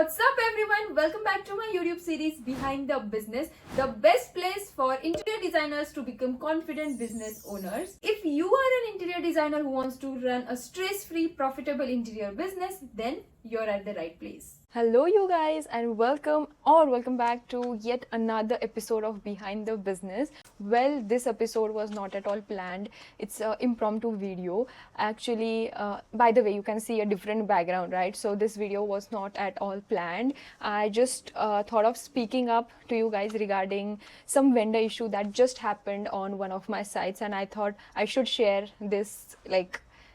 What's up everyone? Welcome back to my YouTube series Behind the Business, the best place for interior designers to become confident business owners. If you are an interior designer who wants to run a stress-free, profitable interior business, then you're at the right place. Hello you guys and welcome back to yet another episode of Behind the Business. Well, this episode was not at all planned. It's an impromptu video. Actually, by the way, you can see a different background, right? So this video was not at all planned. I just thought of speaking up to you guys regarding some vendor issue that just happened on one of my sites, and I thought I should share this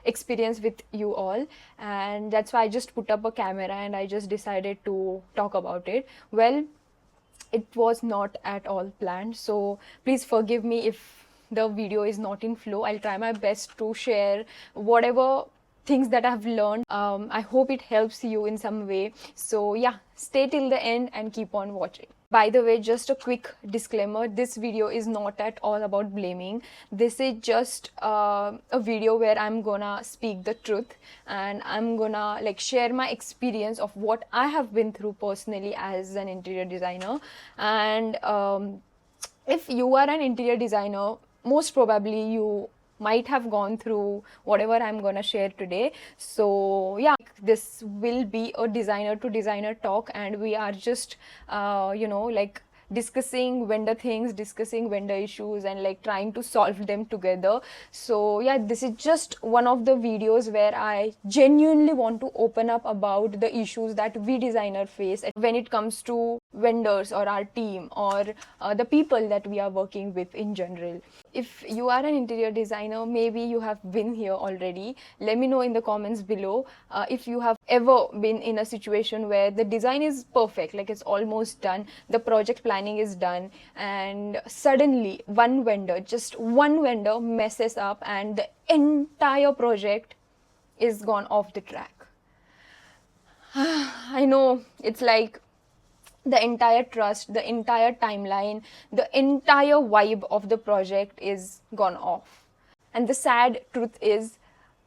experience with you all, and that's why I just put up a camera and I just decided to talk about it. Well, it was not at all planned, so please forgive me if the video is not in flow. I'll try my best to share whatever things that I've learned. I hope it helps you in some way. So yeah, stay till the end and keep on watching. By the way, just a quick disclaimer, this video is not at all about blaming. This is just a video where I'm gonna speak the truth and I'm gonna share my experience of what I have been through personally as an interior designer. And if you are an interior designer, most probably you might have gone through whatever I'm gonna share today. So yeah, this will be a designer to designer talk, and we are just discussing vendor things, discussing vendor issues, and trying to solve them together. So yeah, this is just one of the videos where I genuinely want to open up about the issues that we designer face when it comes to vendors or our team or the people that we are working with in general. If you are an interior designer, maybe you have been here already. Let me know in the comments below if you have ever been in a situation where the design is perfect, like it's almost done, the project planning is done, and suddenly just one vendor messes up and the entire project is gone off the track. I know, it's like the entire trust, the entire timeline, the entire vibe of the project is gone off. And the sad truth is,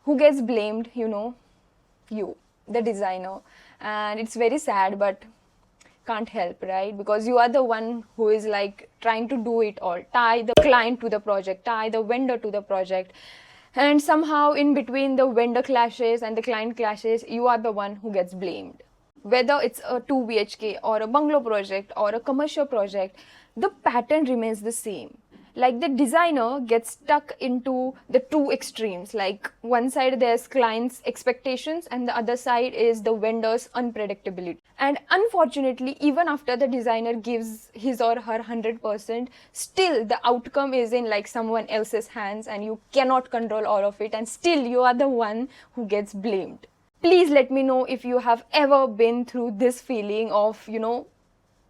who gets blamed? You, the designer. And it's very sad, but can't help, right? Because you are the one who is trying to do it all, tie the client to the project, tie the vendor to the project, and somehow in between the vendor clashes and the client clashes, you are the one who gets blamed. Whether it's a 2 BHK or a bungalow project or a commercial project, the pattern remains the same. The designer gets stuck into the two extremes. One side there's client's expectations and the other side is the vendor's unpredictability. And unfortunately, even after the designer gives his or her 100%, still the outcome is in someone else's hands and you cannot control all of it, and still you are the one who gets blamed. Please let me know if you have ever been through this feeling of,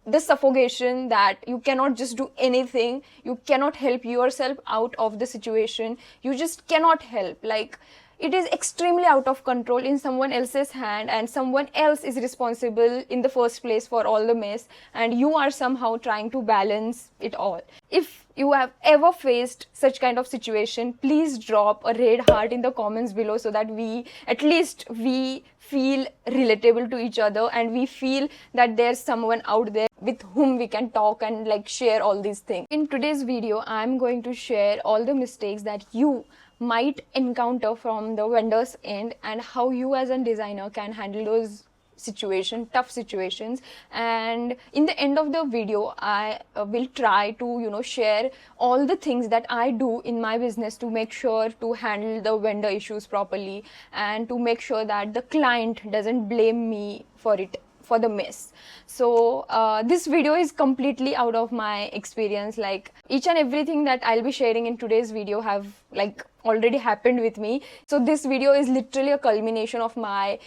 the suffocation that you cannot just do anything, you cannot help yourself out of the situation, you just cannot help. It is extremely out of control in someone else's hand, and someone else is responsible in the first place for all the mess, and you are somehow trying to balance it all. If you have ever faced such kind of situation, please drop a red heart in the comments below so that we feel relatable to each other and we feel that there's someone out there with whom we can talk and share all these things. In today's video, I'm going to share all the mistakes that you might encounter from the vendor's end and how you as a designer can handle those tough situations. And in the end of the video, I will try to share all the things that I do in my business to make sure to handle the vendor issues properly and to make sure that the client doesn't blame me for the mess. So this video is completely out of my experience. Each and everything that I'll be sharing in today's video have already happened with me. So this video is literally a culmination of my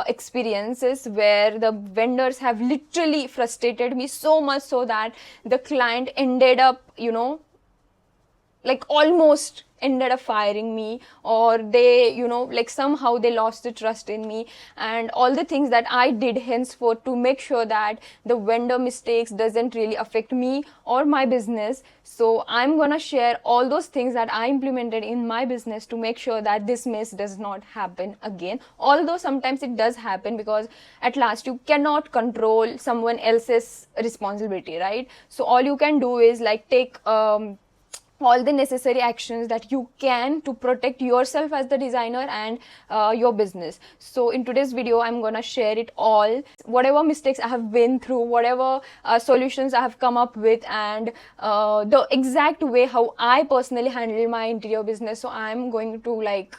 experiences where the vendors have literally frustrated me so much so that the client ended up almost ended up firing me, or they, you know, like somehow they lost the trust in me, and all the things that I did henceforth to make sure that the vendor mistakes doesn't really affect me or my business. So I'm gonna share all those things that I implemented in my business to make sure that this mess does not happen again. Although sometimes it does happen, because at last you cannot control someone else's responsibility, right? So all you can do is like take all the necessary actions that you can to protect yourself as the designer and your business. So in today's video, I'm gonna share it all, whatever mistakes I have been through, whatever solutions I have come up with, and the exact way how I personally handle my interior business. So I'm going to like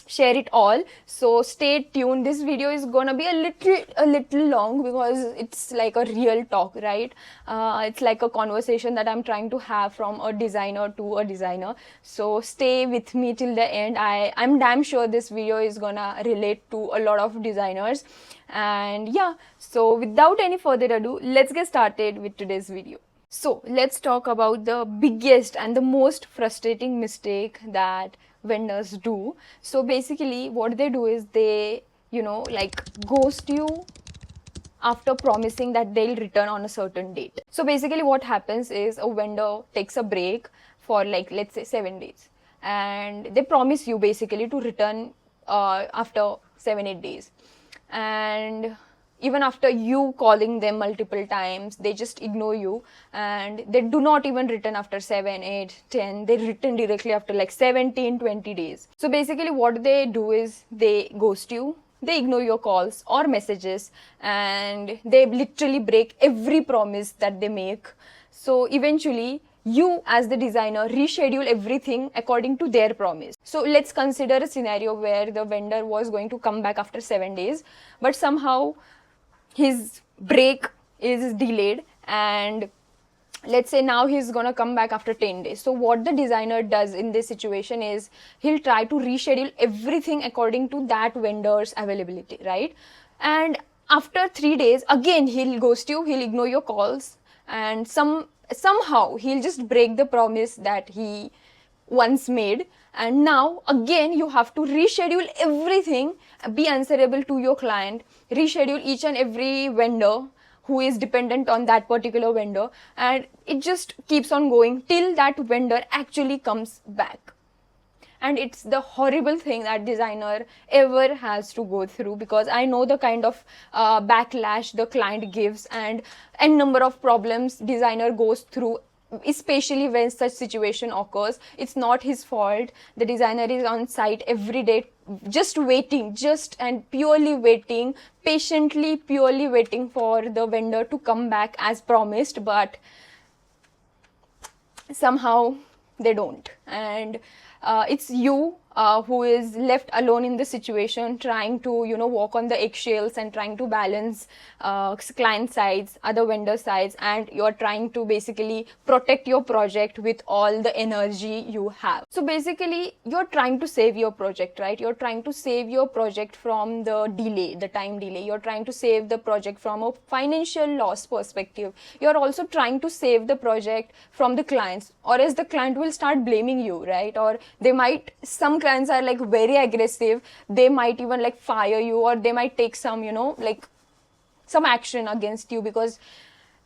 share it all, so stay tuned. This video is gonna be a little long because it's like a real talk, right? It's like a conversation that I'm trying to have from a designer to a designer. So stay with me till the end. I'm damn sure this video is gonna relate to a lot of designers. And yeah, so without any further ado, let's get started with today's video. So let's talk about the biggest and the most frustrating mistake that vendors do. So basically what they do is they, you know, like ghost you after promising that they'll return on a certain date. So basically what happens is a vendor takes a break for like, let's say 7 days, and they promise you basically to return after 7-8 days. And even after you calling them multiple times, they just ignore you, and they do not even return after 7, 8, 10. They return directly after like 17, 20 days. So basically what they do is they ghost you, they ignore your calls or messages, and they literally break every promise that they make. So eventually you as the designer reschedule everything according to their promise. So let's consider a scenario where the vendor was going to come back after 7 days, but somehow his break is delayed, and let's say now he's gonna come back after 10 days. So what the designer does in this situation is he'll try to reschedule everything according to that vendor's availability, right? And after 3 days, again he'll ghost you, he'll ignore your calls, and somehow he'll just break the promise that he once made. And now again you have to reschedule everything, be answerable to your client, reschedule each and every vendor who is dependent on that particular vendor, and it just keeps on going till that vendor actually comes back. And it's the horrible thing that designer ever has to go through, because I know the kind of backlash the client gives and number of problems designer goes through, especially when such situation occurs. It's not his fault. The designer is on site every day, just waiting, just and purely waiting, patiently, purely waiting for the vendor to come back as promised, but somehow they don't. And it's you who is left alone in the situation, trying to, you know, walk on the eggshells and trying to balance client sides, other vendor sides, and you're trying to basically protect your project with all the energy you have. So basically you're trying to save your project, right? You're trying to save your project from the delay, the time delay. You're trying to save the project from a financial loss perspective. You're also trying to save the project from the clients, or else the client will start blaming you, right? Or they might, some clients are like very aggressive, they might even like fire you, or they might take some, you know, like some action against you because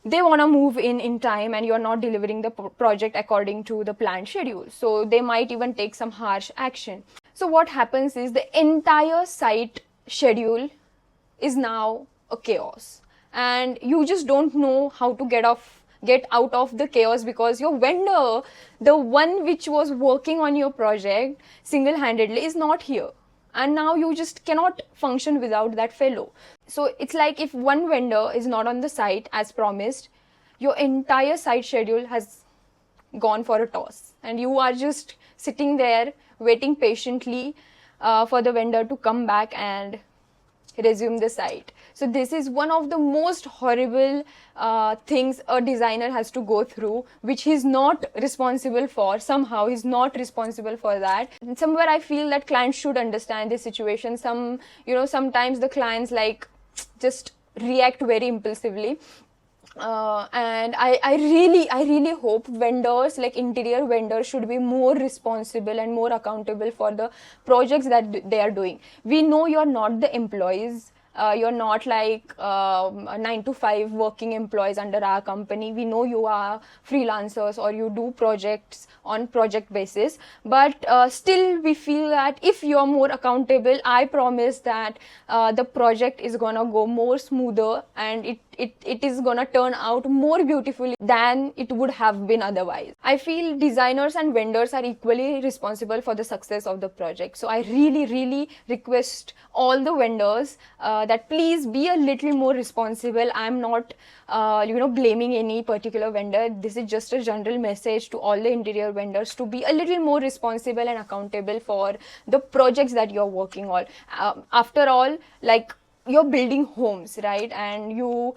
they want to move in time and you're not delivering the project according to the planned schedule. So they might even take some harsh action. So what happens is the entire site schedule is now a chaos, and you just don't know how to get out of the chaos, because your vendor, the one which was working on your project single-handedly, is not here, and now you just cannot function without that fellow. So it's like if one vendor is not on the site as promised, your entire site schedule has gone for a toss, and you are just sitting there waiting patiently for the vendor to come back and resume the site. So this is one of the most horrible things a designer has to go through, which he's not responsible for. Somehow he's not responsible for that. And somewhere I feel that clients should understand this situation. Sometimes the clients like just react very impulsively, And I really hope vendors, like interior vendors, should be more responsible and more accountable for the projects that they are doing. We know you're not the employees. You're not like 9 to 5 working employees under our company. We know you are freelancers or you do projects on project basis, but still we feel that if you're more accountable, I promise that the project is gonna go more smoother, and it is gonna turn out more beautifully than it would have been otherwise. I feel designers and vendors are equally responsible for the success of the project. So I really request all the vendors that please be a little more responsible. I'm not blaming any particular vendor. This is just a general message to all the interior vendors to be a little more responsible and accountable for the projects that you're working on. After all, like, you're building homes, right? And you,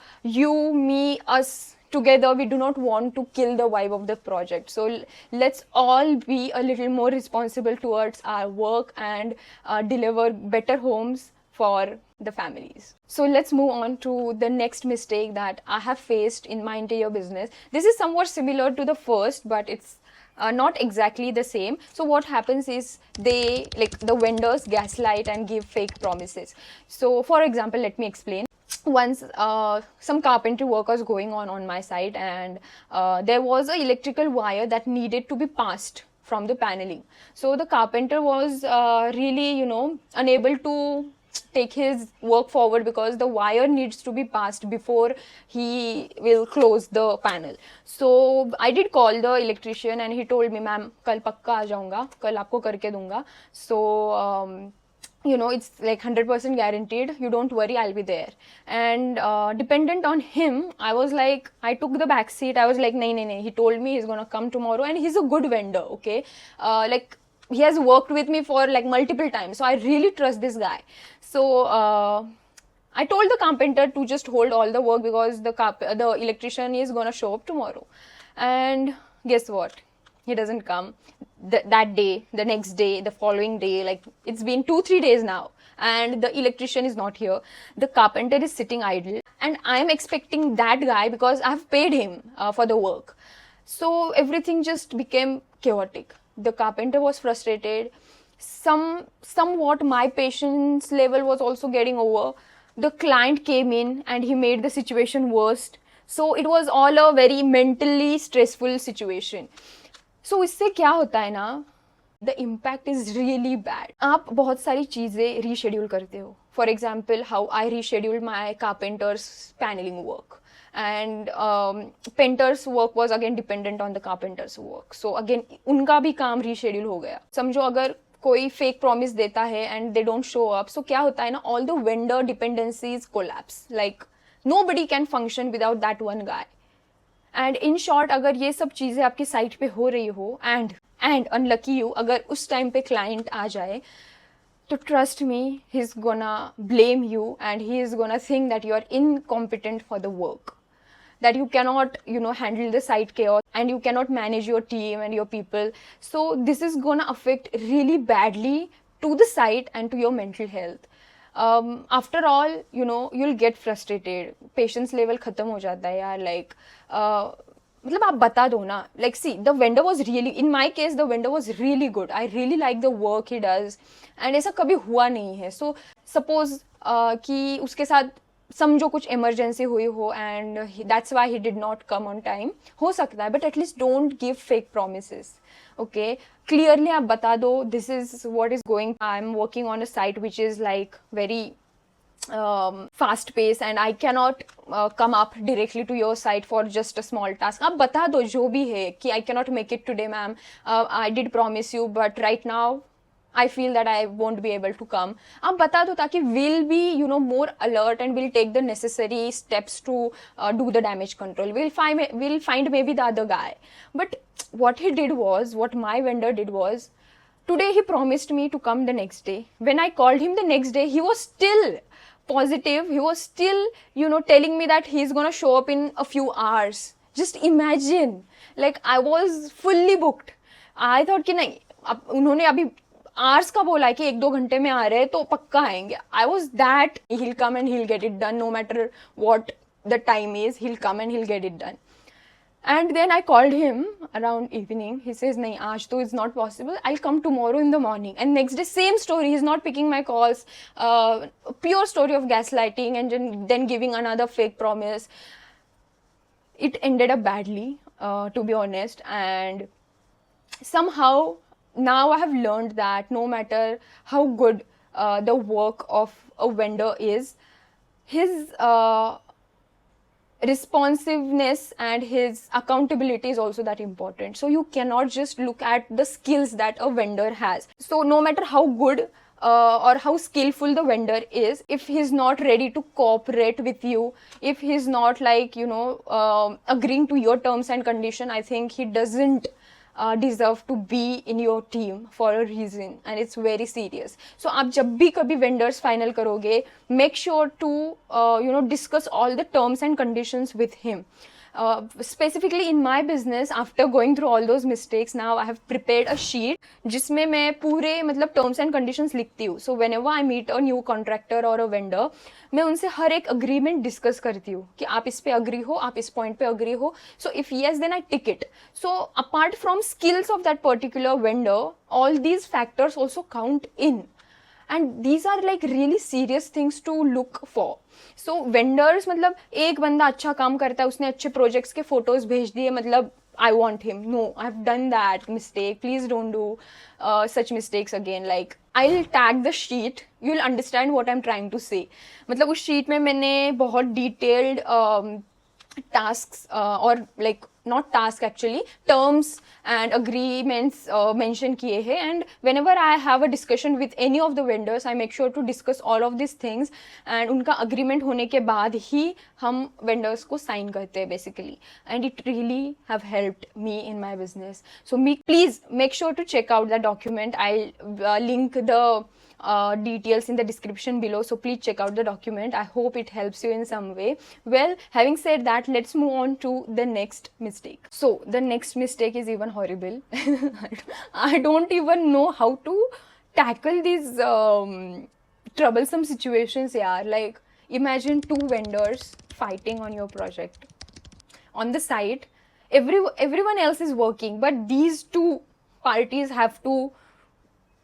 me, us together, we do not want to kill the vibe of the project. So let's all be a little more responsible towards our work and deliver better homes for the families. So let's move on to the next mistake that I have faced in my interior business. This is somewhat similar to the first, but it's not exactly the same. So what happens is the vendors gaslight and give fake promises. So for example, let me explain. Once some carpentry work was going on my site, and there was an electrical wire that needed to be passed from the paneling. So the carpenter was really unable to take his work forward because the wire needs to be passed before he will close the panel. So I did call the electrician and he told me, ma'am, kal pakka aa jaunga, kal aapko karke dunga. So it's like 100% guaranteed, you don't worry, I'll be there. And dependent on him, I took the back seat. I was like, nahi, he told me he's gonna come tomorrow, and he's a good vendor, okay? He has worked with me for like multiple times, so I really trust this guy. So I told the carpenter to just hold all the work because the electrician is gonna show up tomorrow. And guess what? He doesn't come that day, the next day, the following day. Like, it's been 2-3 days now, and the electrician is not here. The carpenter is sitting idle, and I am expecting that guy because I've paid him for the work. So everything just became chaotic. The carpenter was frustrated. Somewhat my patience level was also getting over. The client came in and he made the situation worse. So it was all a very mentally stressful situation. So इससे क्या होता है ना, the impact is really bad. आप बहुत सारी चीज़ें reschedule करते हो. For example, how I rescheduled my carpenter's paneling work. And painter's work was again dependent on the carpenter's work. So again, उनका भी काम reschedule हो गया. समझो अगर कोई fake promise देता है and they don't show up, so क्या होता है ना, all the vendor dependencies collapse. Like, nobody can function without that one guy. And in short, अगर ये सब चीज़ें आपकी साइट पे हो रही हो and unlucky you, अगर उस टाइम पे client आ जाए, तो trust me, he's gonna blame you and he is gonna think that you are incompetent for the work, that you cannot handle the site chaos and you cannot manage your team and your people. So this is gonna affect really badly to the site and to your mental health. After all, you'll get frustrated. Patience level खत्म हो जाता है यार. Like, मतलब आप बता दो ना. Like, see, the vendor was really, in my case, the vendor was really good. I really like the work he does. And ऐसा कभी हुआ नहीं है. So suppose कि उसके साथ समझो कुछ emergency हुई हो and that's why he did not come on time. हो सकता है, but at least don't give fake promises. Okay, clearly आप बता दो, this is what is going. I'm working on a site which is like very fast pace and I cannot come up directly to your site for just a small task. आप बता दो जो भी है कि I cannot make it today, ma'am. I did promise you, but right now I feel that I won't be able to come. आप बता दो ताकि we'll be more alert and we'll take the necessary steps to do the damage control. We'll find maybe the other guy. But what my vendor did was, today he promised me to come the next day. When I called him the next day, he was still positive. He was still telling me that he's gonna show up in a few hours. Just imagine, like, I was fully booked. I thought कि नहीं, उन्होंने अभी hours का बोला है कि 1-2 घंटे में आ रहे हैं तो पक्का आएंगे. I was that he'll come and he'll get it done no matter what the time is, he'll come and he'll get it done. And then I called him around evening. He says, nahi, aaj to it's not possible. I'll come tomorrow in the morning. And next day, same story. He's not picking my calls. Pure story of gaslighting and then giving another fake promise. It ended up badly, to be honest. And somehow, now I have learned that no matter how good the work of a vendor is, his responsiveness and his accountability is also that important. So you cannot just look at the skills that a vendor has. So no matter how good or how skillful the vendor is, if he's not ready to cooperate with you, if he's not like, agreeing to your terms and condition, I think he doesn't deserve to be in your team for a reason, and it's very serious. So आप जब भी कभी vendors final करोगे, make sure to discuss all the terms and conditions with him. Specifically in my business, after going through all those mistakes, now I have prepared a sheet जिसमें मैं पूरे मतलब terms and conditions लिखती हूँ. So whenever I meet a new contractor or a vendor, मैं उनसे हर एक agreement discuss करती हूँ कि आप इस पे agree हो, आप इस point पे agree हो. So if yes, then I tick it. So apart from skills of that particular vendor, all these factors also count in. And these are like really serious things to look for. So vendors, मतलब एक बंदा अच्छा काम करता है, उसने अच्छे projects के photos भेज दिए, मतलब I want him. No, I've done that mistake. Please don't do such mistakes again. Like I'll tag the sheet. You'll understand what I'm trying to say. मतलब उस sheet में मैंने बहुत detailed tasks or like not task actually, terms and agreements mention किए हैं. And whenever I have a discussion with any of the vendors, I make sure to discuss all of these things, and उनका agreement होने के बाद ही हम vendors को sign करते हैं basically. And it really have helped me in my business. So please make sure to check out the document. I'll link the details in the description below, so please check out the document. I hope it helps you in some way. Well, having said that, let's move on to the next mistake. So the next mistake is even horrible. I don't even know how to tackle these troublesome situations. Yeah, like imagine two vendors fighting on your project. On the site, everyone else is working, but these two parties have to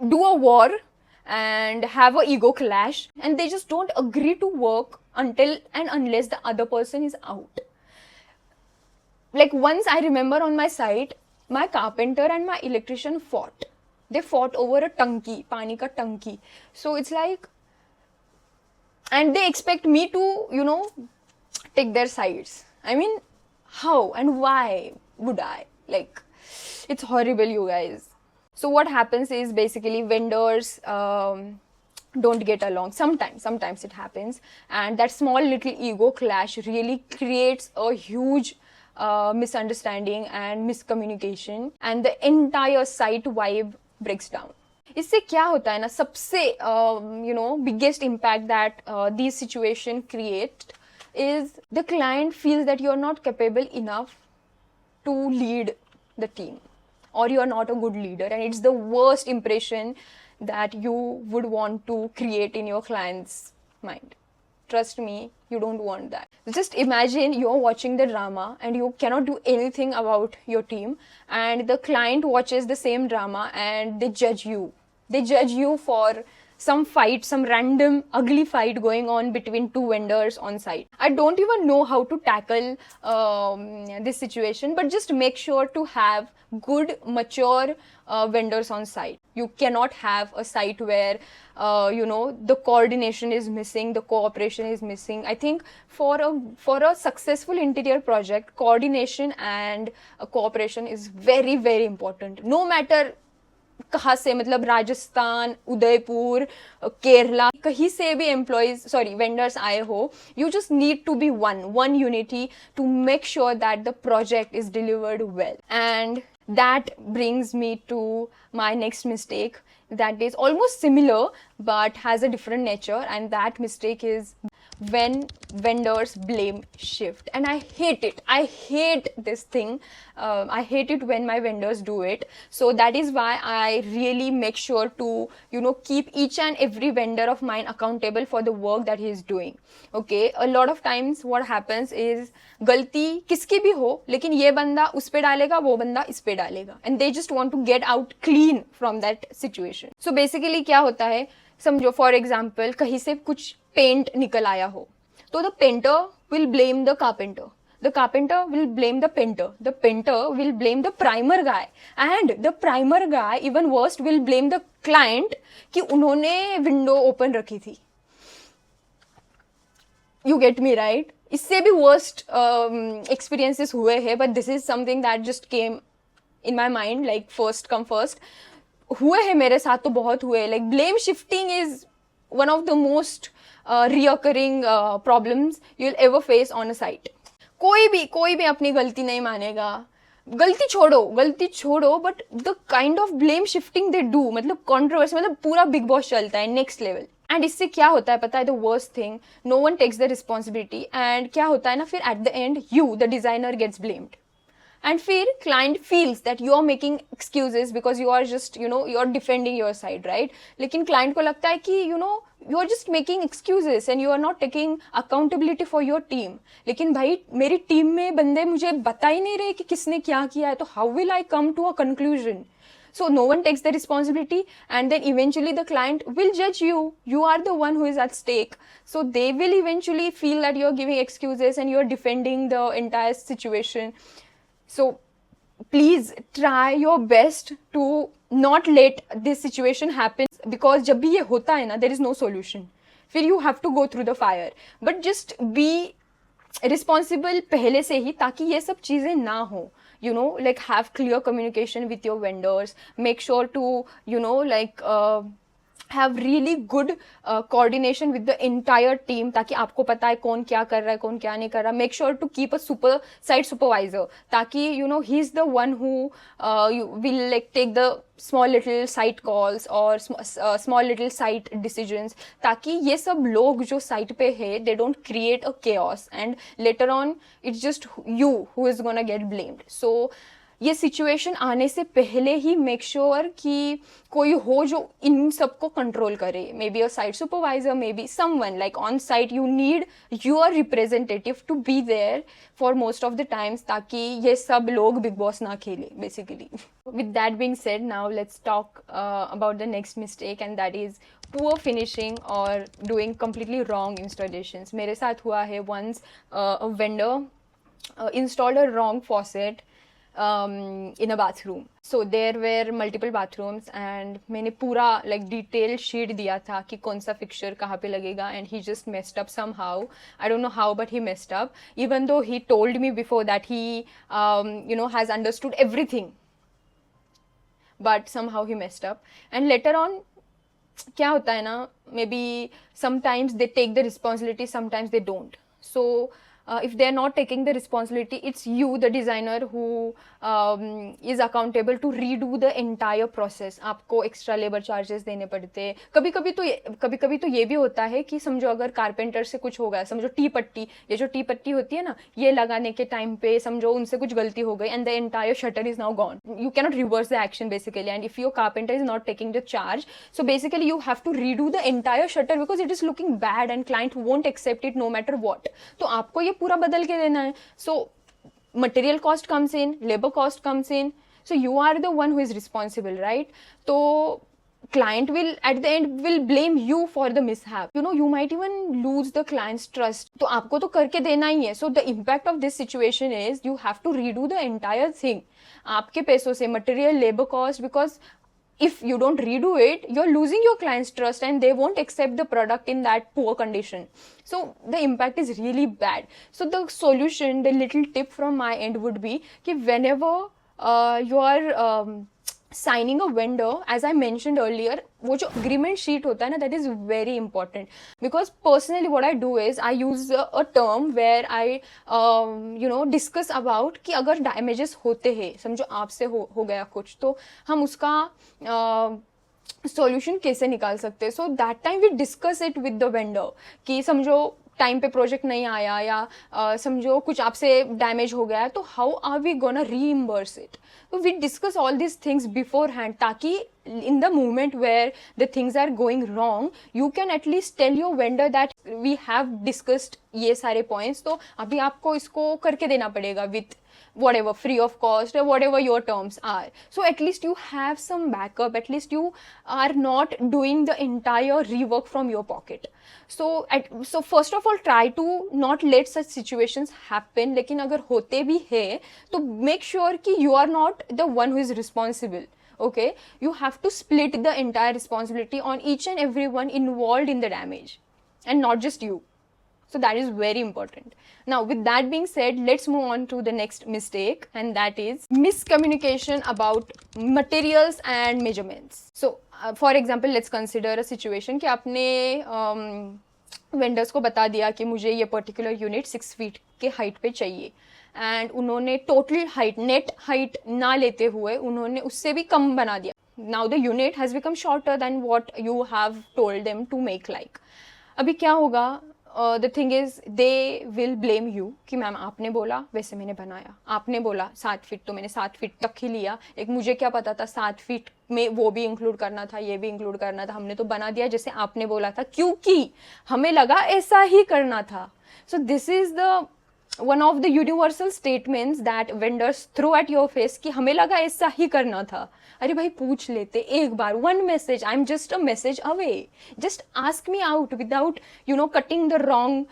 do a war and have a ego clash, and they just don't agree to work until and unless the other person is out. Like once I remember on my site, my carpenter and my electrician fought. They fought over a tanki, pani ka tanki. So it's like, and they expect me to, take their sides. I mean, how and why would I? Like, it's horrible, you guys. So what happens is basically vendors don't get along. Sometimes it happens, and that small little ego clash really creates a huge misunderstanding and miscommunication, and the entire site vibe breaks down. इससे क्या होता है ना, सबसे biggest impact that these situation create is the client feels that you're not capable enough to lead the team, or you are not a good leader, and it's the worst impression that you would want to create in your client's mind. Trust me, you don't want that. Just imagine you're watching the drama and you cannot do anything about your team, and the client watches the same drama and they judge you. They judge you for some fight, some random ugly fight going on between two vendors on site. I don't even know how to tackle this situation, but just make sure to have good, mature vendors on site. You cannot have a site where, the coordination is missing, the cooperation is missing. I think for a successful interior project, coordination and cooperation is very, very important. No matter कहाँ से, मतलब राजस्थान, उदयपुर, केरला, कहीं से भी vendors आए हो, you just need to be one unity to make sure that the project is delivered well. And that brings me to my next mistake that is almost similar but has a different nature, and that mistake is when vendors blame shift, and I hate it. I hate this thing. I hate it when my vendors do it. So that is why I really make sure to keep each and every vendor of mine accountable for the work that he is doing. Okay, a lot of times what happens is गलती किसकी भी हो, लेकिन ये बंदा उस पे डालेगा, वो बंदा इस पे डालेगा, and they just want to get out clean from that situation. So basically क्या होता है, समझो फॉर एग्जाम्पल कहीं से कुछ पेंट निकल आया हो, तो the painter will blame the carpenter, the carpenter will blame the painter will blame the primer guy, and the primer guy even worst will blame the client कि उन्होंने विंडो ओपन रखी थी. You get me right? इससे भी worst experiences हुए हैं, but this is something that just came in my mind, like first come first. हुए हैं मेरे साथ तो बहुत हुए. Like blame shifting is one of the most reoccurring problems you'll ever face on a site. कोई भी अपनी गलती नहीं मानेगा. गलती छोड़ो but the kind of blame shifting they do, मतलब कॉन्ट्रोवर्सी, मतलब पूरा बिग बॉस चलता है नेक्स्ट लेवल. एंड इससे क्या होता है पता है, the worst thing, no one takes the responsibility, and क्या होता है ना, फिर at the end you the designer gets blamed. And फिर client feels that you are making excuses because you are just you are defending your side, right? लेकिन client को लगता है कि you are just making excuses and you are not taking accountability for your team. लेकिन भाई मेरी team में बंदे मुझे बता ही नहीं रहे कि किसने क्या किया है, तो how will I come to a conclusion? So no one takes the responsibility, and then eventually the client will judge you. You are the one who is at stake. So they will eventually feel that you are giving excuses and you are defending the entire situation. So please try your best to not let this situation happen, because जब भी ये होता है ना, there is no solution. फिर you have to go through the fire. But just be responsible पहले से ही, ताकि ये सब चीज़ें ना हो. Like have clear communication with your vendors. Make sure to have really good coordination with the entire team, ताकि आपको पता है कौन क्या कर रहा है, कौन क्या नहीं कर रहा. Make sure to keep a site supervisor, ताकि he's the one who will like take the small little site calls or small little site decisions, ताकि ये सब लोग जो site पे है, they don't create a chaos and later on it's just you who is gonna get blamed. So ये situation आने से पहले ही मेक श्योर कि कोई हो जो इन सबको कंट्रोल करे. Maybe a site supervisor, maybe someone like on site. You need your representative to be there for most of the times, ताकि ये सब लोग बिग बॉस ना खेले basically. With that being said, now let's talk about the next mistake, and that is poor finishing or doing completely wrong installations. मेरे साथ हुआ है once. A vendor installed a wrong faucet in a bathroom. So there were multiple bathrooms and मैंने पूरा like detail sheet दिया था कि कौन सा fixture कहाँ पे लगेगा, and he just messed up somehow. I don't know how, but he messed up. Even though he told me before that he has understood everything, but somehow he messed up. And later on क्या होता है ना, maybe sometimes they take the responsibility, sometimes they don't. So if they are not taking the responsibility, it's you the designer who is accountable to redo the entire process. आपको extra labor charges देने पड़ते हैं. कभी कभी तो ये भी होता है कि समझो अगर कारपेंटर से कुछ होगा, समझो टी पट्टी, ये जो टी पट्टी होती है ना, ये लगाने के टाइम पे समझो उनसे कुछ गलती हो गई, and the entire shutter is now gone. You cannot reverse the action basically, and if your carpenter is not taking the charge, so basically you have to redo the entire shutter because it is looking bad and client won't accept it no matter what. तो आपको ये पूरा बदल के देना है. So material cost comes in, labor cost comes in, so you are the one who is responsible, right? So client will at the end will blame you for the mishap. You might even lose the client's trust. तो आपको तो करके देना ही है. So the impact of this situation is you have to redo the entire thing. आपके पैसों से material, labor cost, because if you don't redo it, you're losing your client's trust and they won't accept the product in that poor condition. So the impact is really bad. So the solution, the little tip from my end would be कि whenever you are signing a vendor, as I mentioned earlier, वो जो agreement sheet होता है ना, that is very important. Because personally what I do is I use a term where I discuss about कि अगर damages होते हैं, समझो आपसे हो गया कुछ, तो हम उसका सॉल्यूशन कैसे निकाल सकते हैं. So that time we discuss it with the vendor कि समझो टाइम पे प्रोजेक्ट नहीं आया या समझो कुछ आपसे डैमेज हो गया है, तो how are we gonna reimburse it? तो we discuss all this things beforehand, ताकि in the moment where the things are going wrong, you can at least tell your vendor that we have discussed ये सारे points, तो अभी आपको इसको करके देना पड़ेगा with whatever free of cost or whatever your terms are. So at least you have some backup, at least you are not doing the entire rework from your pocket. So first of all try to not let such situations happen. लेकिन अगर होते भी है तो make sure कि you are not the one who is responsible. Okay, you have to split the entire responsibility on each and everyone involved in the damage and not just you. So that is very important. Now with that being said, let's move on to the next mistake, and that is miscommunication about materials and measurements. So for example, let's consider a situation कि आपने vendors को बता दिया कि मुझे ये particular unit 6 feet के height पे चाहिए, एंड उन्होंने टोटल हाइट, नेट हाइट ना लेते हुए उन्होंने उससे भी कम बना दिया. Now the unit has become shorter than what you have told them to make like. अभी क्या होगा? The thing is they will blame you कि मैम आपने बोला वैसे मैंने बनाया, आपने बोला 7 फीट तो मैंने 7 फीट तक ही लिया, एक मुझे क्या पता था 7 फीट में वो भी इंक्लूड करना था, ये भी इंक्लूड करना था, हमने तो बना दिया जैसे आपने बोला था क्योंकि हमें लगा ऐसा ही करना था. So this is the one of the universal statements that vendors throw at your face कि हमें लगा ऐसा ही करना था. अरे भाई पूछ लेते एक बार, one message, I'm just a message away, just ask me out without cutting the wrong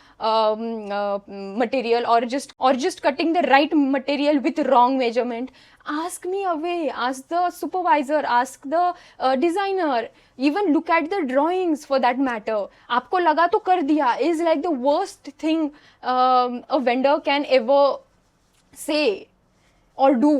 material or just cutting the right material with wrong measurement. Ask me away, ask the supervisor, ask the designer, even look at the drawings for that matter. आपको लगा तो कर दिया is like the worst thing a vendor can ever say or do,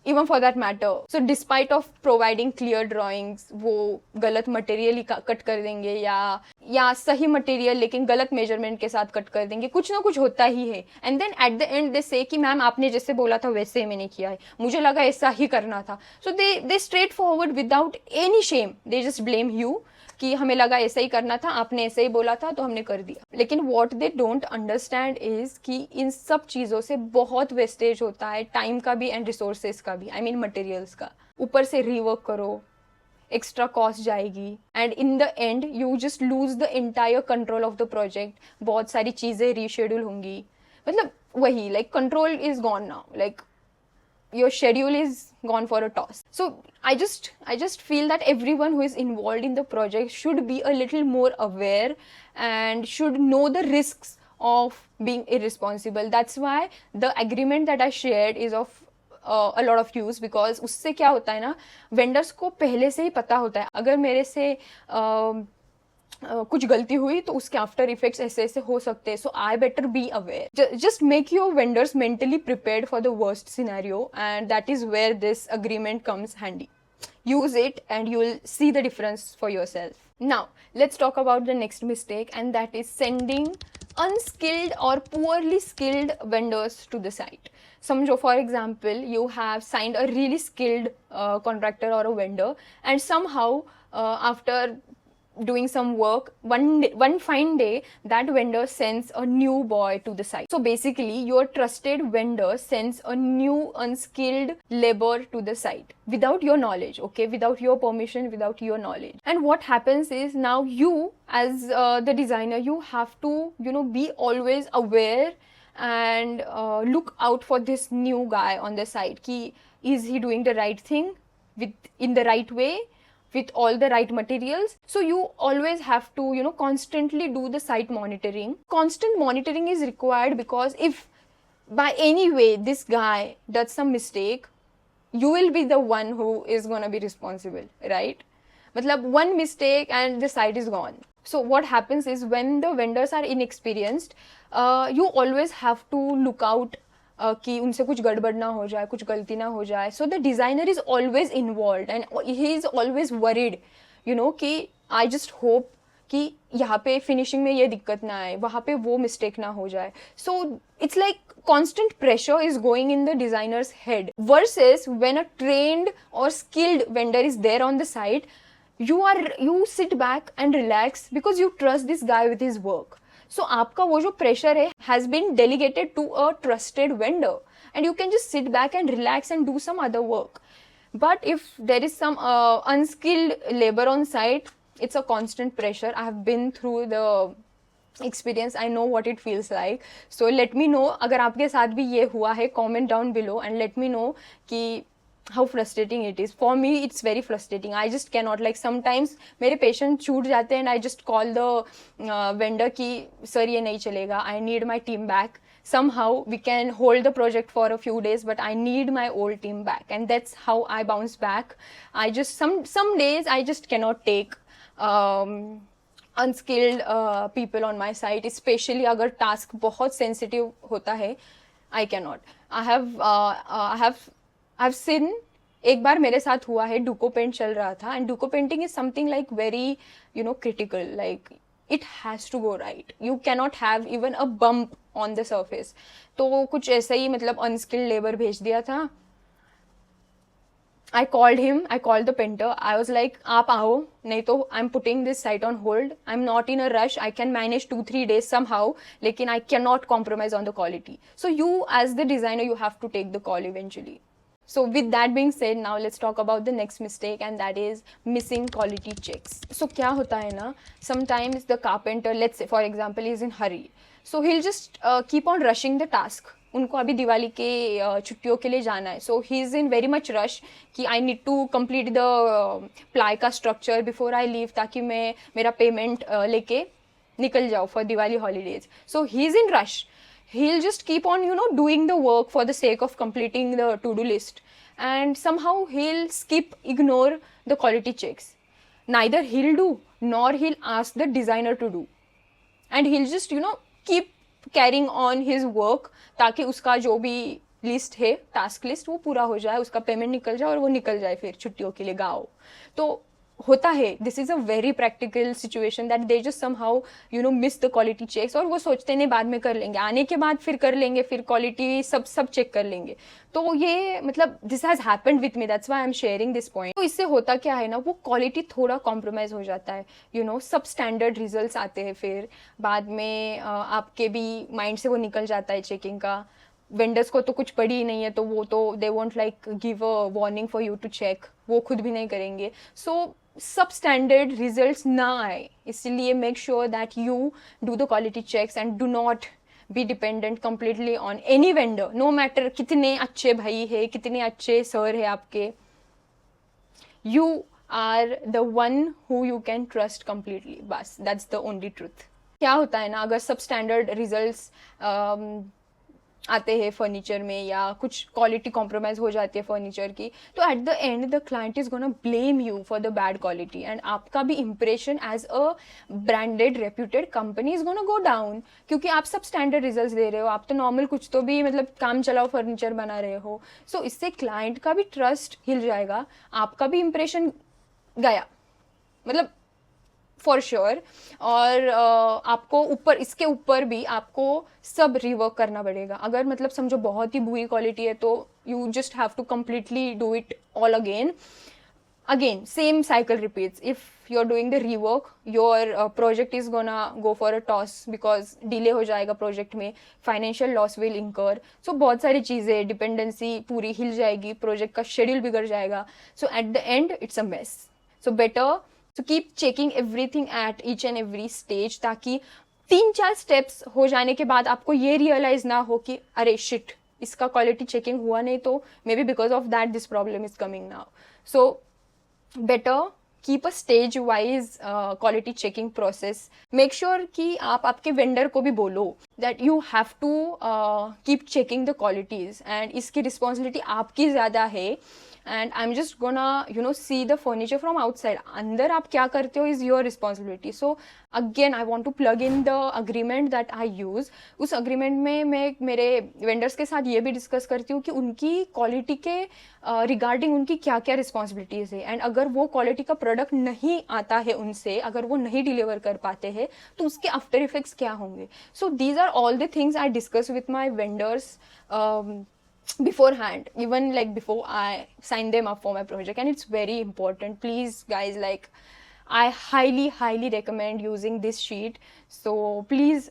even for that matter. So despite of providing clear drawings, वो गलत material ही cut कर देंगे या सही मटेरियल लेकिन गलत मेजरमेंट के साथ कट कर देंगे, कुछ ना कुछ होता ही है. And then at the end they say कि मैम आपने जैसे बोला था वैसे मैंने किया है, मुझे लगा ऐसा ही करना था. So they straightforward without any shame, they just blame you कि हमें लगा ऐसा ही करना था, आपने ऐसा ही बोला था तो हमने कर दिया. लेकिन what they don't understand is कि इन सब चीज़ों से बहुत वेस्टेज होता है, टाइम का भी एंड रिसोर्सेज का भी, आई मीन मटेरियल्स का. ऊपर से रीवर्क करो, एक्स्ट्रा कॉस्ट जाएगी, and in the end you just lose the entire control of the project. बहुत सारी चीज़ें रीशेड्यूल होंगी, मतलब वही like control is gone now, like your schedule is gone for a toss. So I just feel that everyone who is involved in the project should be a little more aware and should know the risks of being irresponsible. That's why the agreement that I shared is of a lot of use, because उससे क्या होता है ना, vendors को पहले से ही पता होता है अगर मेरे से कुछ गलती हुई तो उसके आफ्टर इफेक्ट्स ऐसे ऐसे हो सकते हैं. So I better be aware. Just make your vendors mentally prepared for the worst scenario, and that is where this agreement comes handy. Use it and you will see the difference for yourself. Now let's talk about the next mistake, and that is sending unskilled or poorly skilled vendors to the site. समझो for example you have signed a really skilled contractor or a vendor, and somehow after doing some work, one fine day that vendor sends a new boy to the site. So basically your trusted vendor sends a new unskilled labor to the site without your knowledge, okay, without your permission, without your knowledge. And what happens is now you as the designer, you have to be always aware and look out for this new guy on the site. Ki is he doing the right thing in the right way, with all the right materials? So you always have to constantly do the site monitoring. Constant monitoring is required, because if by any way this guy does some mistake, you will be the one who is going to be responsible, right? Matlab one mistake and the site is gone. So what happens is when the vendors are inexperienced, you always have to look out कि उनसे कुछ गड़बड़ ना हो जाए, कुछ गलती ना हो जाए. So the designer is always involve and he is always worried कि आई जस्ट होप कि यहाँ पे फिनिशिंग में ये दिक्कत ना आए, वहाँ पे वो मिस्टेक ना हो जाए. So it's like constant pressure is going in the designer's head, versus when a trained or skilled vendor is there on the site, you sit back and relax because you trust this guy with his work. So आपका वो जो pressure है has been delegated to a trusted vendor and you can just sit back and relax and do some other work. But if there is some unskilled labor on site, it's a constant pressure. I have been through the experience. I know what it feels like. So let me know अगर आपके साथ भी ये हुआ है, comment down below and let me know कि how frustrating it is. For me it's very frustrating. I just cannot, like sometimes मेरे patient छूट जाते हैं and I just call the vendor कि sir ये नहीं चलेगा, I need my team back. Somehow we can hold the project for a few days, but I need my old team back, and that's how I bounce back. I just some days I just cannot take unskilled people on my site, especially अगर task बहुत sensitive होता है. I cannot. I have seen, एक बार मेरे साथ हुआ है, डुको paint चल रहा था and Duco painting is something like very critical, like it has to go right. You cannot have even a bump on the surface. तो कुछ ऐसा ही मतलब unskilled labor भेज दिया था. I called the painter. I was like, आप आओ, नहीं तो I'm putting this site on hold. I'm not in a rush. I can manage 2-3 days somehow, लेकिन I cannot compromise on the quality. So you as the designer, you have to take the call eventually. So with that being said, now let's talk about the next mistake, and that is missing quality checks. So क्या होता है ना, sometimes the carpenter, let's say for example, is in hurry. So he'll just keep on rushing the task. उनको अभी दिवाली के छुट्टियों के लिए जाना है. So he is in very much rush कि I need to complete the ply का structure before I leave, ताकि मैं मेरा payment लेके निकल जाऊँ for Diwali holidays. So he is in rush. He'll just keep on doing the work for the sake of completing the to-do list, and somehow he'll ignore the quality checks. Neither he'll do nor he'll ask the designer to do, and he'll just keep carrying on his work ताकि उसका जो भी list है, task list, वो पूरा हो जाए, उसका पेमेंट निकल जाए और वो निकल जाए फिर छुट्टियों के लिए गाँव. तो होता है, this is a very practical situation that they just somehow miss the quality checks, और वो सोचते नहीं बाद में कर लेंगे, आने के बाद फिर कर लेंगे, फिर क्वालिटी सब चेक कर लेंगे. तो ये मतलब this has happened with me, that's why I am sharing this point. तो इससे होता क्या है ना, वो क्वालिटी थोड़ा कॉम्प्रोमाइज हो जाता है, सब स्टैंडर्ड रिजल्ट्स आते हैं, फिर बाद में आपके भी माइंड से वो निकल जाता है चेकिंग का. वेंडर्स को तो कुछ पड़ी ही नहीं है, तो वो तो they won't like give a warning for you to check, वो खुद भी नहीं करेंगे. सो सब स्टैंडर्ड रिजल्ट्स ना आए, इसलिए make sure that you do the quality checks and do not be dependent completely on any vendor, no matter कितने अच्छे भाई है, कितने अच्छे सर है आपके. You are the one who you can trust completely, बस दैट्स द ओनली ट्रूथ. क्या होता है ना, अगर सब स्टैंडर्ड रिजल्ट्स आते हैं फर्नीचर में, या कुछ क्वालिटी कॉम्प्रोमाइज हो जाती है फर्नीचर की, तो at the end the client is gonna blame you for the bad quality, and आपका भी impression as a branded reputed company is gonna go down, क्योंकि आप सब स्टैंडर्ड रिजल्ट्स दे रहे हो, आप तो नॉर्मल कुछ तो भी मतलब काम चलाओ फर्नीचर बना रहे हो. सो इससे क्लाइंट का भी ट्रस्ट हिल जाएगा, आपका भी इंप्रेशन गया, मतलब फॉर श्योर. और आपको ऊपर, इसके ऊपर भी आपको सब रिवर्क करना पड़ेगा. अगर मतलब समझो बहुत ही बुरी क्वालिटी है, तो you just have to completely do it all again same cycle repeats. If you are doing the rework, your project is gonna go for a toss, because delay हो जाएगा प्रोजेक्ट में, फाइनेंशियल लॉस विल इंकर. सो बहुत सारी चीज़ें, dependency पूरी हिल जाएगी, project का शेड्यूल बिगड़ जाएगा. So at the end it's a mess. So better to keep checking everything at each and every stage, ताकि 3-4 स्टेप्स हो जाने के बाद आपको ये रियलाइज ना हो कि अरे शिट, इसका क्वालिटी चेकिंग हुआ नहीं, तो maybe because of that this problem is coming now. So better keep a stage wise quality checking process. Make sure कि आप आपके वेंडर को भी बोलो that you have to keep checking the qualities, and इसकी responsibility आपकी ज़्यादा है. And I'm just gonna see the furniture from outside. अंदर आप क्या करते हो is your responsibility. So again I want to plug in the agreement that I use. उस agreement में मैं मेरे vendors के साथ ये भी discuss करती हूँ कि उनकी quality के regarding उनकी क्या क्या responsibilities है, and अगर वो quality का product नहीं आता है उनसे, अगर वो नहीं deliver कर पाते हैं, तो उसके after effects क्या होंगे. So these are all the things I discuss with my vendors beforehand, even like before I sign them up for my project, and it's very important. Please guys, like I highly recommend using this sheet. So please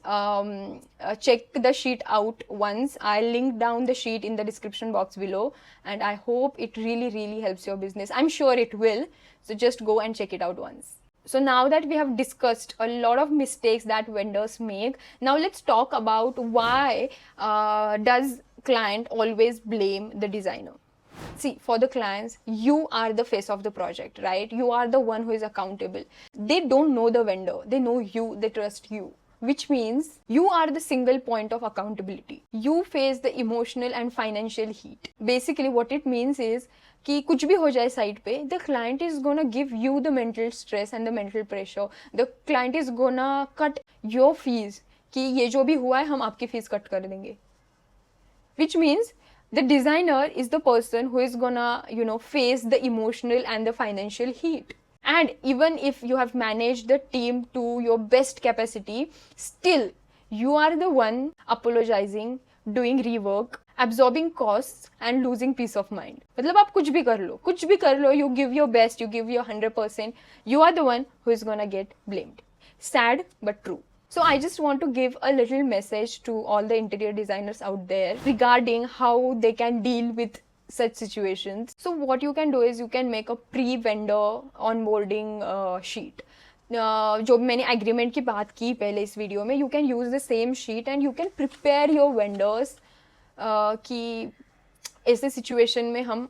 check the sheet out once. I'll link down the sheet in the description box below, and I hope it really helps your business. I'm sure it will. So just go and check it out once. So now that we have discussed a lot of mistakes that vendors make, now let's talk about why does client always blame the designer. See, for the clients, you are the face of the project, right? You are the one who is accountable. They don't know the vendor, they know you, they trust you, which means you are the single point of accountability. You face the emotional and financial heat. Basically what it means is कि कुछ भी हो जाए site पे, the client is gonna give you the mental stress and the mental pressure. The client is gonna cut your fees कि ये जो भी हुआ है हम आपकी फीस कट कर देंगे. Which means the designer is the person who is gonna face the emotional and the financial heat. And even if you have managed the team to your best capacity, still you are the one apologizing, doing rework, absorbing costs and losing peace of mind. मतलब आप कुछ भी कर लो, you give your best, you give your 100%, you are the one who is gonna get blamed. Sad but true. So I just want to give a little message to all the interior designers out there regarding how they can deal with such situations. So what you can do is you can make a pre-vendor onboarding sheet. जो मैंने agreement की बात की पहले इस video में, you can use the same sheet and you can prepare your vendors कि ऐसे सिचुएशन में हम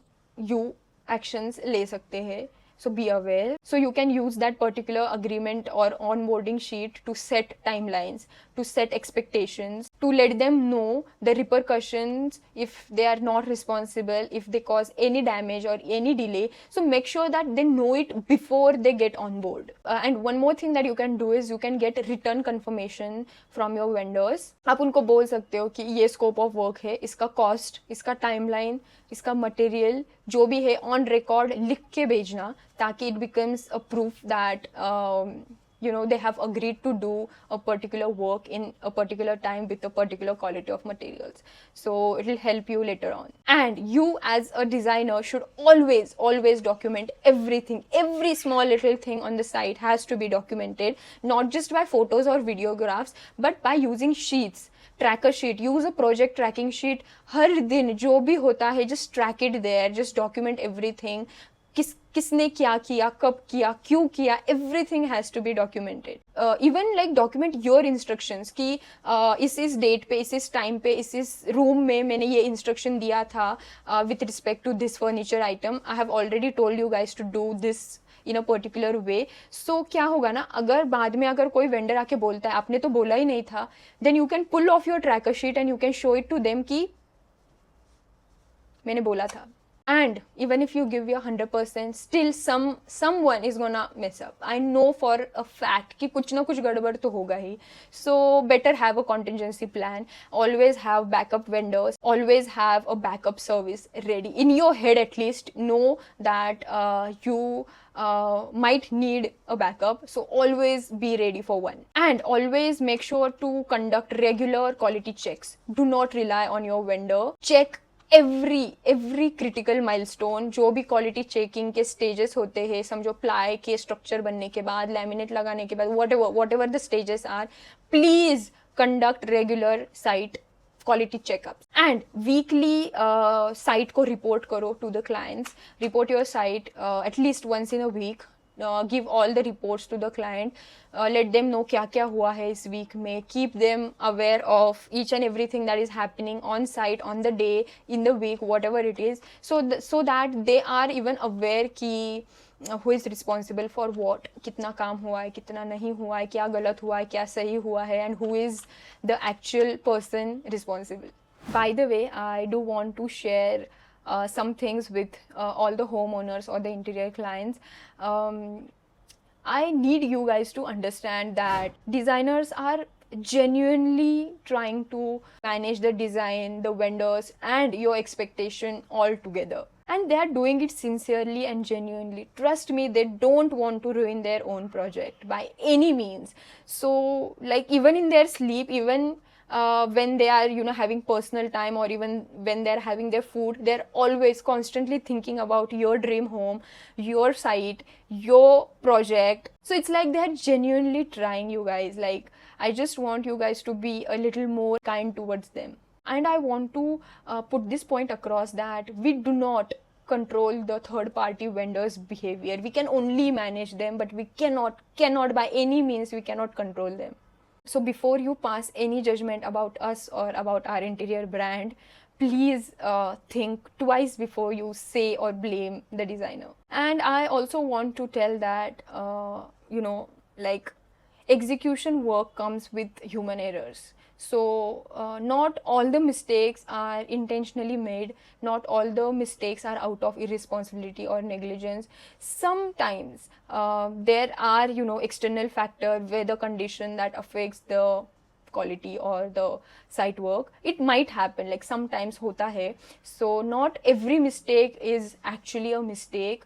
यू एक्शंस ले सकते हैं. So be aware. So you can use that particular agreement or onboarding sheet to set timelines, to set expectations, to let them know the repercussions if they are not responsible, if they cause any damage or any delay. So make sure that they know it before they get on board. And one more thing that you can do is you can get return confirmation from your vendors. आप उनको बोल सकते हो कि ये scope of work है, इसका cost, इसका timeline, इसका मटेरियल जो भी है ऑन रिकॉर्ड लिख के भेजना, ताकि it becomes a proof that they have agreed to do a particular work in a particular time with a particular quality of materials. So it will help you later on. And you as a designer should always document everything. Every small little thing on the site has to be documented, not just by photos or videographs, but by using sheets. Tracker sheet, use a project tracking sheet. हर दिन जो भी होता है, just track it there, just document everything. किसने क्या किया, कब किया, क्यों किया, everything has to be documented. Even like document your instructions कि इस डेट पे, इस टाइम पे, इस रूम में मैंने ये इंस्ट्रक्शन दिया था with respect to this furniture item. I have already told you guys to do this in a particular way. So क्या होगा ना, अगर बाद में अगर कोई वेंडर आके बोलता है आपने तो बोला ही नहीं था, then you can pull off your tracker sheet and you can show it to them कि मैंने बोला था. And even if you give your 100%, still someone is gonna mess up. I know for a fact कि कुछ ना कुछ गड़बड़ तो होगा ही. So better have a contingency plan. Always have backup vendors. Always have a backup service ready. In your head at least, know that you might need a backup. So always be ready for one. And always make sure to conduct regular quality checks. Do not rely on your vendor. Check every critical milestone. जो भी quality checking के stages होते हैं, समझो ply के structure बनने के बाद, लैमिनेट लगाने के बाद, whatever the stages are, please conduct regular site quality checkups. And weekly site को report करो to the clients. Report your site at least once in a week. Give all the reports to the client. Let them know क्या क्या हुआ है इस week में. Keep them aware of each and everything that is happening on site, on the day, in the week, whatever it is. So that they are even aware कि who is responsible for what, कितना काम हुआ है, कितना नहीं हुआ है, क्या गलत हुआ है, क्या सही हुआ है, and who is the actual person responsible. By the way, I do want to share some things with all the homeowners or the interior clients. I need you guys to understand that designers are genuinely trying to manage the design, the vendors, and your expectation all together. And they are doing it sincerely and genuinely. Trust me, they don't want to ruin their own project by any means. So, like, even in their sleep, even when they are, you know, having personal time, or even when they're having their food, they're always constantly thinking about your dream home, your site, your project. So it's like they're genuinely trying, you guys. Like, I just want you guys to be a little more kind towards them. And I want to put this point across, that we do not control the third party vendors behavior. We can only manage them, but we cannot by any means, we cannot control them. So before you pass any judgment about us or about our interior brand, please think twice before you say or blame the designer. And I also want to tell that you know, like, execution work comes with human errors. So not all the mistakes are intentionally made, not all the mistakes are out of irresponsibility or negligence. Sometimes there are, you know, external factor, weather condition, that affects the quality or the site work. It might happen, like sometimes hota hai. So not every mistake is actually a mistake.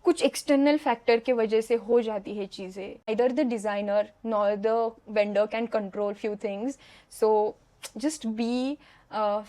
कुछ external factor के वजह से हो जाती है चीज़ें. Either the designer nor the vendor can control few things. So just be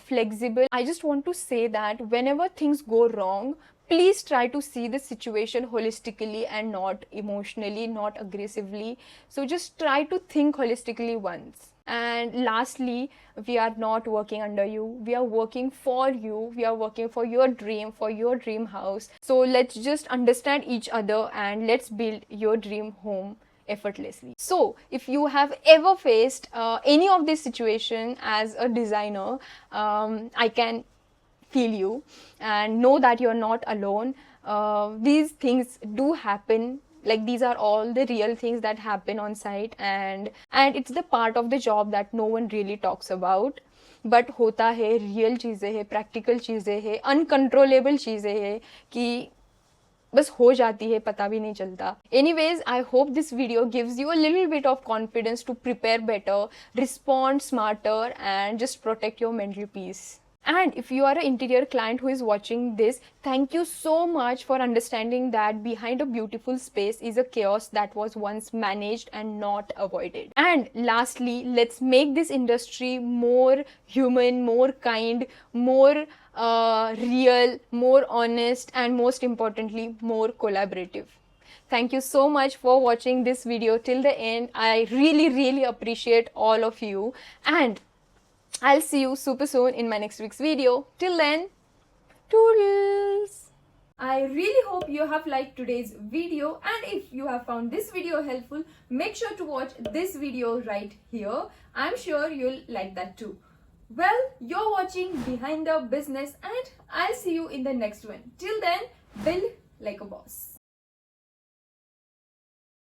flexible. I just want to say that whenever things go wrong, please try to see the situation holistically and not emotionally, not aggressively. So just try to think holistically once. And lastly, we are not working under you. We are working for you. We are working for your dream house. So let's just understand each other and let's build your dream home effortlessly. So if you have ever faced any of this situation as a designer, I can feel you and know that you're not alone. These things do happen. Like, these are all the real things that happen on site, and it's the part of the job that no one really talks about. But होता है, real चीज़ें हैं, practical चीज़ें हैं, uncontrollable चीज़ें हैं कि बस हो जाती है, पता भी नहीं चलता. Anyways, I hope this video gives you a little bit of confidence to prepare better, respond smarter, and just protect your mental peace. And if you are an interior client who is watching this, thank you so much for understanding that behind a beautiful space is a chaos that was once managed and not avoided. And lastly, let's make this industry more human, more kind, more real, more honest, and most importantly, more collaborative. Thank you so much for watching this video till the end. I really appreciate all of you, and I'll see you super soon in my next week's video. Till then, toodles! I really hope you have liked today's video, and if you have found this video helpful, make sure to watch this video right here. I'm sure you'll like that too. Well, you're watching Behind the Business, and I'll see you in the next one. Till then, build like a boss.